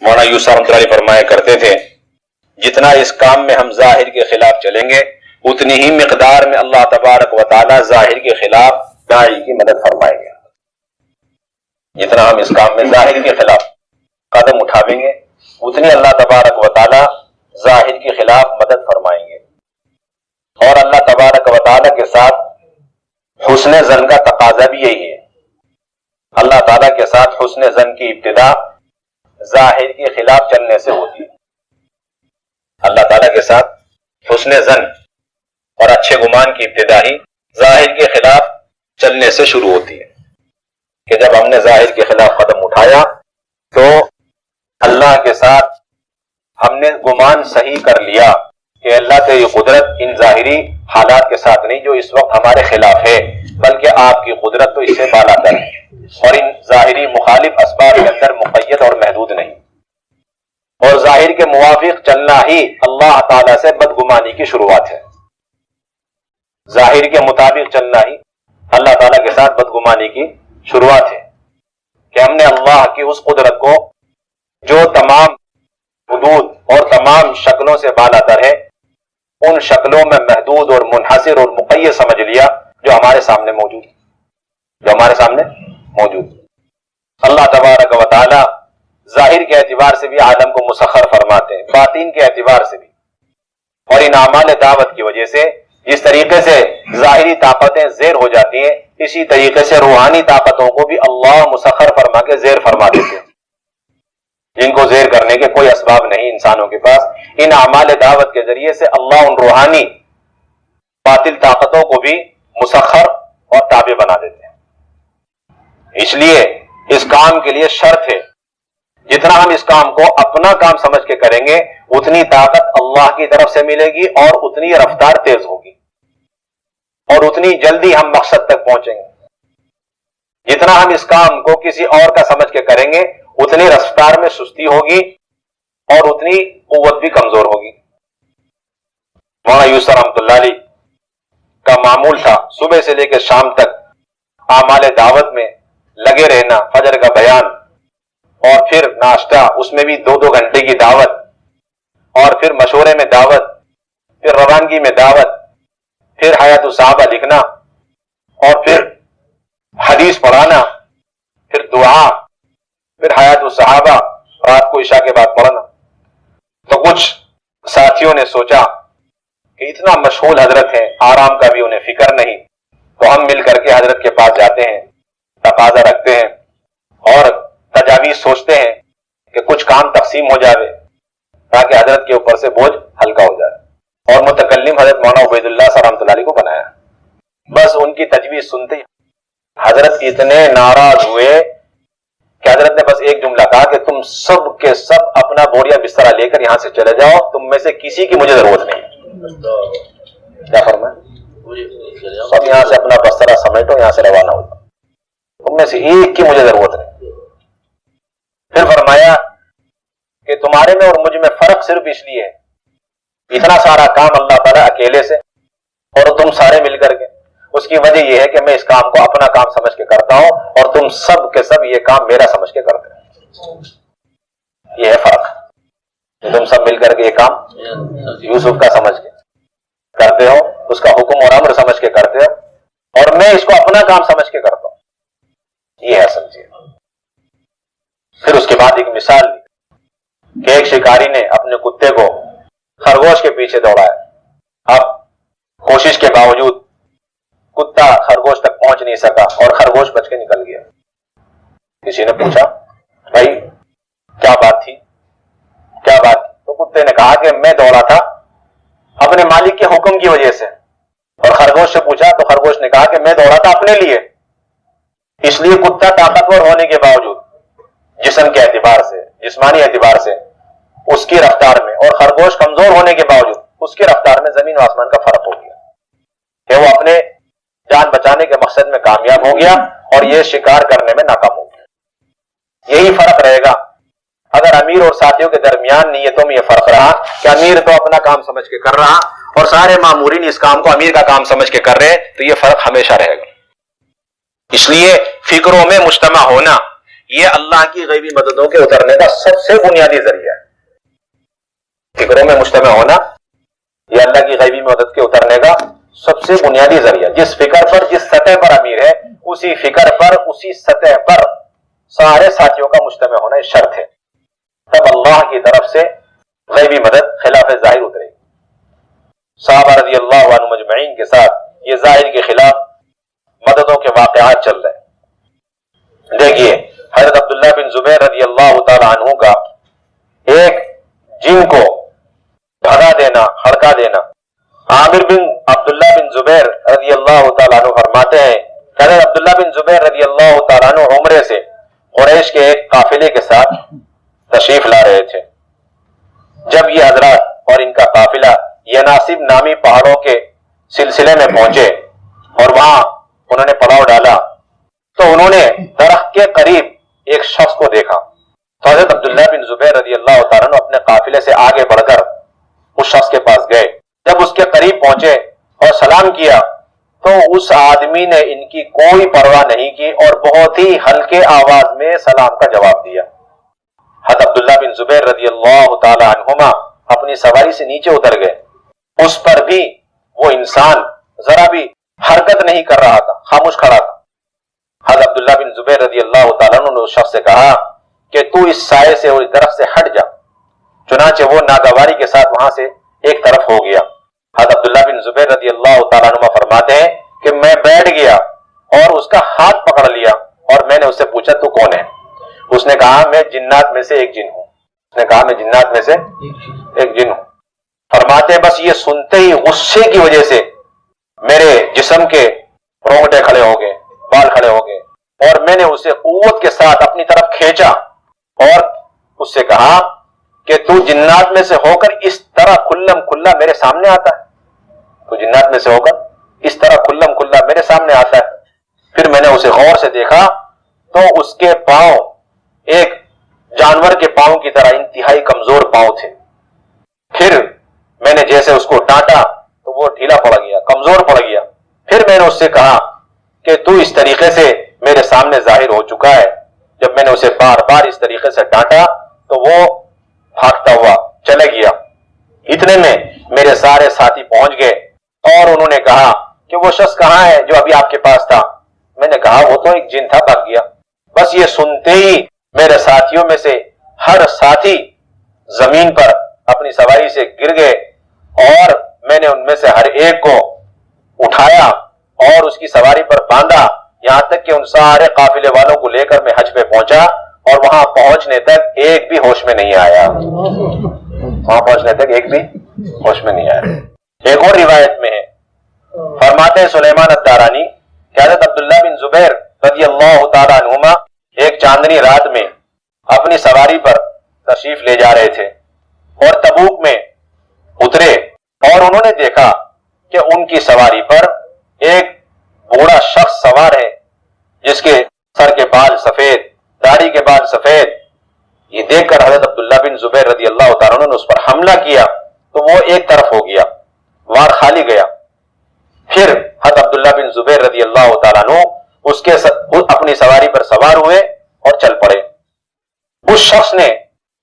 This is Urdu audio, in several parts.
مولانا یوسف رحمۃ اللہ علیہ فرمایا کرتے تھے جتنا اس کام میں ہم ظاہر کے خلاف چلیں گے اتنی ہی مقدار میں اللہ تبارک و تعالی ظاہر کے خلاف داعی کی مدد فرمائیں گے. جتنا ہم اس کام میں ظاہر کے خلاف قدم اٹھاویں گے اتنی اللہ تبارک و تعالی ظاہر کے خلاف مدد فرمائیں گے. اور اللہ تبارک و تعالی کے ساتھ حسن ظن کا تقاضا بھی یہی ہے. اللہ تعالیٰ کے ساتھ حسن ظن کی ابتدا ظاہر کے خلاف چلنے سے ہوتی ہے. اللہ تعالیٰ کے ساتھ حسن ظن اور اچھے گمان کی ابتدا ہی ظاہر کے خلاف چلنے سے شروع ہوتی ہے کہ جب ہم نے ظاہر کے خلاف قدم اٹھایا تو اللہ کے ساتھ ہم نے گمان صحیح کر لیا کہ اللہ تیری قدرت ان ظاہری حالات کے ساتھ نہیں جو اس وقت ہمارے خلاف ہے، بلکہ آپ کی قدرت تو اس سے بالا تر ہے اور ان ظاہری مخالف اسباب کے اندر مقید اور محدود نہیں. اور ظاہر کے موافق چلنا ہی اللہ تعالیٰ سے بدگمانی کی شروعات ہے. ظاہر کے مطابق چلنا ہی اللہ تعالیٰ کے ساتھ بدگمانی کی شروعات ہے کہ ہم نے اللہ کی اس قدرت کو جو تمام حدود اور تمام شکلوں سے بالا تر ہے ان شکلوں میں محدود اور منحصر اور مقید سمجھ لیا جو ہمارے سامنے موجود. اللہ تبارک و تعالی ظاہر کے اعتبار سے بھی عالم کو مسخر فرماتے ہیں، باطن کے اعتبار سے بھی. اور ان اعمال دعوت کی وجہ سے جس طریقے سے ظاہری طاقتیں زیر ہو جاتی ہیں اسی طریقے سے روحانی طاقتوں کو بھی اللہ مسخر فرما کے زیر فرما دیتے ہیں، جن کو زیر کرنے کے کوئی اسباب نہیں انسانوں کے پاس. ان اعمال دعوت کے ذریعے سے اللہ ان روحانی باطل طاقتوں کو بھی مسخر اور تابع بنا دیتے ہیں. اس لیے اس کام کے لیے شرط ہے جتنا ہم اس کام کو اپنا کام سمجھ کے کریں گے اتنی طاقت اللہ کی طرف سے ملے گی اور اتنی رفتار تیز ہوگی اور اتنی جلدی ہم مقصد تک پہنچیں گے. جتنا ہم اس کام کو کسی اور کا سمجھ کے کریں گے اتنی رفتار میں سستی ہوگی اور اتنی قوت بھی کمزور ہوگی. مولانا یوسف رحمۃ اللہ علیہ کا معمول تھا صبح سے لے کے شام تک اعمال دعوت میں لگے رہنا، فجر کا بیان اور پھر ناشتہ، اس میں بھی 2 گھنٹے کی دعوت اور پھر مشورے میں دعوت، پھر روانگی میں دعوت، پھر حیات الصحابہ لکھنا اور پھر حدیث پڑھانا، پھر دعا، پھر حیات الصحابہ رات کو عشاء کے بعد پڑھنا. تو کچھ ساتھیوں نے سوچا کہ اتنا مشغول حضرت ہیں، آرام کا بھی انہیں فکر نہیں، تو ہم مل کر کے حضرت کے پاس جاتے ہیں، تقاضا رکھتے ہیں اور تجاویز سوچتے ہیں کہ کچھ کام تقسیم ہو جائے تاکہ حضرت کے اوپر سے بوجھ ہلکا ہو جائے. اور متکلم حضرت مولانا عبید اللہ صاحب رحمۃ اللہ علیہ کو بنایا. بس ان کی تجویز سنتے ہی حضرت اتنے ناراض ہوئے کہ حضرت نے بس ایک جملہ کہا کہ تم سب کے سب اپنا بوریا بسترا لے کر یہاں سے چلے جاؤ، تم میں سے کسی کی مجھے ضرورت نہیں. کیا فرمایا؟ سب یہاں سے اپنا بسترا سمیٹو، یہاں سے روانہ ہو جاؤ، تم میں سے ایک کی مجھے ضرورت نہیں. پھر فرمایا کہ تمہارے میں اور مجھ میں فرق صرف اس لیے ہے اتنا سارا کام اللہ تعالیٰ اکیلے سے اور تم سارے مل کر کے، اس کی وجہ یہ ہے کہ میں اس کام کو اپنا کام سمجھ کے کرتا ہوں اور تم سب کے سب یہ کام میرا سمجھ کے کرتے ہیں. یہ ہے فرق کہ تم سب مل کر کے یہ کام یوسف کا سمجھ کے کرتے ہو، اس کا حکم اور امر سمجھ کے کرتے ہو، اور میں اس کو اپنا کام سمجھ کے کرتا ہوں. یہ ہے اصل چیز. پھر اس کے بعد ایک مثال دی کہ ایک شکاری نے اپنے کتے کو خرگوش کے پیچھے دوڑایا. اب کوشش کے باوجود کتا خرگوش تک پہنچ نہیں سکا اور خرگوش بچ کے نکل گیا. کسی نے پوچھا بھائی کیا بات تھی؟ تو کتے نے کہا کہ میں دوڑا تھا اپنے مالک کے حکم کی وجہ سے. اور خرگوش سے پوچھا تو خرگوش نے کہا کہ میں دوڑا تھا اپنے لیے. اس لیے کتا طاقتور ہونے کے باوجود جسم کے اعتبار سے، جسمانی اعتبار سے اس کی رفتار میں، اور خرگوش کمزور ہونے کے باوجود اس کی رفتار میں زمین و آسمان کا فرق ہو گیا کہ وہ اپنے جان بچانے کے مقصد میں کامیاب ہو گیا اور یہ شکار کرنے میں ناکام ہو گیا. یہی فرق رہے گا اگر امیر اور ساتھیوں کے درمیان نیتوں میں یہ فرق رہا کہ امیر تو اپنا کام سمجھ کے کر رہا اور سارے مامورین اس کام کو امیر کا کام سمجھ کے کر رہے، تو یہ فرق ہمیشہ رہے گا. اس لیے فکروں میں مجتمع ہونا یہ اللہ کی غیبی مددوں کے اترنے کا سب سے بنیادی ذریعہ ہے۔ فکروں میں مجتمع ہونا یہ اللہ کی غیبی مدد کے اترنے کا سب سے بنیادی ذریعہ۔ جس فکر پر جس سطح پر امیر ہے اسی فکر پر اسی سطح پر سارے ساتھیوں کا مجتمع ہونا یہ شرط ہے، تب اللہ کی طرف سے غیبی مدد خلاف ظاہر اترے گی۔ صحابہ رضی اللہ عنہ مجمعین کے ساتھ یہ ظاہر کے خلاف مددوں کے واقعات چل رہے۔ دیکھیے حضرت عبداللہ بن زبیر رضی اللہ تعالی عنہ کا ایک جن کو بھگا دینا، ہڑکا دینا۔ عامر بن عبداللہ بن زبیر رضی اللہ تعالیٰ عنہ فرماتے ہیں کہ حضرت عبداللہ بن زبیر رضی اللہ تعالیٰ عنہ عمرے سے قریش کے ایک قافلے کے ساتھ تشریف لا رہے تھے۔ جب یہ حضرات اور ان کا قافلہ یناسب نامی پہاڑوں کے سلسلے میں پہنچے اور وہاں انہوں نے پڑاؤ ڈالا تو انہوں نے درخت کے قریب ایک شخص کو دیکھا۔ تو حضرت عبداللہ بن زبیر رضی اللہ تعالیٰ عنہ اپنے قافلے سے آگے بڑھ کر اس شخص کے پاس گئے۔ جب اس کے قریب پہنچے اور سلام کیا تو اس آدمی نے ان کی کوئی پرواہ نہیں کی اور بہت ہی ہلکے آواز میں سلام کا جواب دیا۔ حضرت عبداللہ بن زبیر رضی اللہ تعالی عنہما اپنی سواری سے نیچے اتر گئے۔ اس پر بھی وہ انسان ذرا بھی حرکت نہیں کر رہا تھا، خاموش کھڑا تھا۔ حضرت عبداللہ بن زبیر رضی اللہ تعالیٰ عنہ نے اس شخص سے کہا کہ تو اس سائے سے اور اس درخت سے ہٹ جا۔ چنانچہ وہ ناگواری کے ساتھ وہاں سے ایک طرف ہو گیا۔ حضرت عبداللہ بن زبیر رضی اللہ تعالیٰ عنہ فرماتے ہیں کہ میں بیٹھ گیا اور اس کا ہاتھ پکڑ لیا اور میں نے اس سے پوچھا تو کون ہے؟ اس نے کہا میں جنات میں سے ایک جن ہوں۔ اس نے کہا میں جنات میں سے ایک جن ہوں۔ فرماتے ہیں بس یہ سنتے ہی غصے کی وجہ سے میرے جسم کے رونگٹے کھڑے ہو گئے، بال کھڑے ہو گئے اور میں نے اسے قوت کے ساتھ اپنی طرف کھینچا اور اس سے کہا کہ تو جنات میں سے ہو کر اس طرح کھلم کھلا میرے سامنے آتا ہے، تو جنات میں سے ہو کر اس طرح کھلم کھلا میرے سامنے آتا ہے۔ پھر میں نے اسے غور سے دیکھا تو اس کے پاؤں ایک جانور کے پاؤں کی طرح انتہائی کمزور پاؤں تھے۔ پھر میں نے جیسے اس کو ڈانٹا تو وہ ڈھیلا پڑ گیا، کمزور پڑ گیا۔ پھر میں نے اس سے کہا کہ تو اس طریقے سے میرے سامنے ظاہر ہو چکا ہے۔ جب میں نے اسے بار بار اس طریقے سے ڈانٹا تو وہ بھاگتا ہوا چلے گیا۔ اتنے میں میرے سارے ساتھی پہنچ گئے اور انہوں نے کہا کہ وہ شخص کہاں ہے جو ابھی آپ کے پاس تھا؟ میں نے کہا وہ تو ایک جن تھا، بھاگ گیا۔ بس یہ سنتے ہی میرے ساتھیوں میں سے ہر ساتھی زمین پر اپنی سواری سے گر گئے اور میں نے ان میں سے ہر ایک کو اٹھایا اور اس کی سواری پر باندھا، یہاں تک کہ ان سارے قافلے والوں کو لے کر میں حج پہ پہنچا اور وہاں پہنچنے تک ایک بھی ہوش میں نہیں آیا۔ وہاں پہنچنے تک ایک بھی ہوش میں نہیں آیا۔ ایک اور روایت میں ہے، فرماتے ہیں سلیمان الدارانی کہ حضرت عبداللہ بن زبیر رضی اللہ تعالیٰ عنہما ایک چاندنی رات میں اپنی سواری پر تشریف لے جا رہے تھے اور تبوک میں اترے اور انہوں نے دیکھا کہ ان کی سواری پر ایک بوڑھا شخص سوار ہے جس کے سر کے بال سفید، داڑھی کے بال سفید۔ یہ دیکھ کر حضرت عبداللہ بن زبیر رضی اللہ تعالیٰ عنہ نے اس پر حملہ کیا تو وہ ایک طرف ہو گیا، وار خالی گیا۔ پھر حضرت عبداللہ بن زبیر رضی اللہ تعالیٰ عنہ اپنی سواری پر سوار ہوئے اور چل پڑے۔ اس شخص نے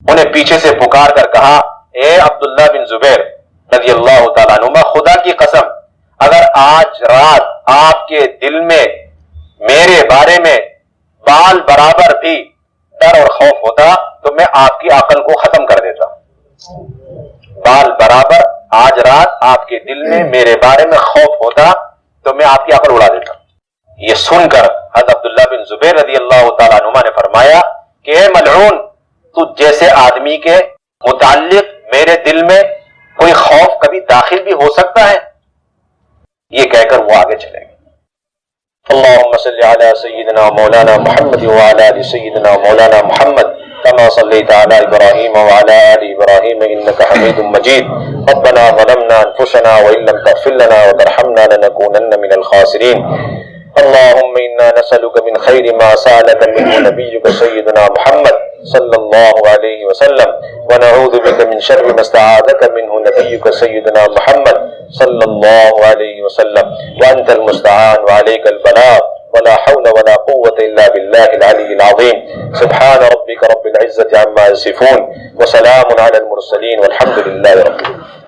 انہیں پیچھے سے پکار کر کہا اے عبداللہ بن زبیر رضی اللہ تعالیٰ عنہ، خدا کی قسم اگر آج رات آپ کے دل میں میرے بارے میں بال برابر بھی ڈر اور خوف ہوتا تو میں آپ کی عقل کو ختم کر دیتا۔ بال برابر آج رات آپ کے دل میں میرے بارے میں خوف ہوتا تو میں آپ کی عقل اڑا دیتا۔ یہ سن کر حضرت عبداللہ بن زبیر رضی اللہ تعالیٰ عنہ نے فرمایا کہ اے ملعون، تو جیسے آدمی کے متعلق میرے دل میں کوئی خوف کبھی داخل بھی ہو سکتا ہے؟ یہ کہہ کر وہ آگے چلے گئے۔ اللہم صلی علی سیدنا مولانا محمد وعلی آل سیدنا مولانا محمد كما صليت على إبراهيم وعلى آل إبراهيم إنك حميد مجيد ربنا ظلمنا أنفسنا وإن لم تغفر لنا وترحمنا لنكونن من الخاسرين اللهم إنا نسألك من خير ما سألك منه نبيك سيدنا محمد صلى الله عليه وسلم ونعوذ بك من شر ما استعاذك منه نبيك سيدنا محمد صلى الله عليه وسلم وأنت المستعان وعليك البلاغ ولا حول ولا قوة إلا بالله العلي العظيم. سبحان ربك رب العزة عما يصفون وسلام على المرسلين والحمد لله رب العالمين.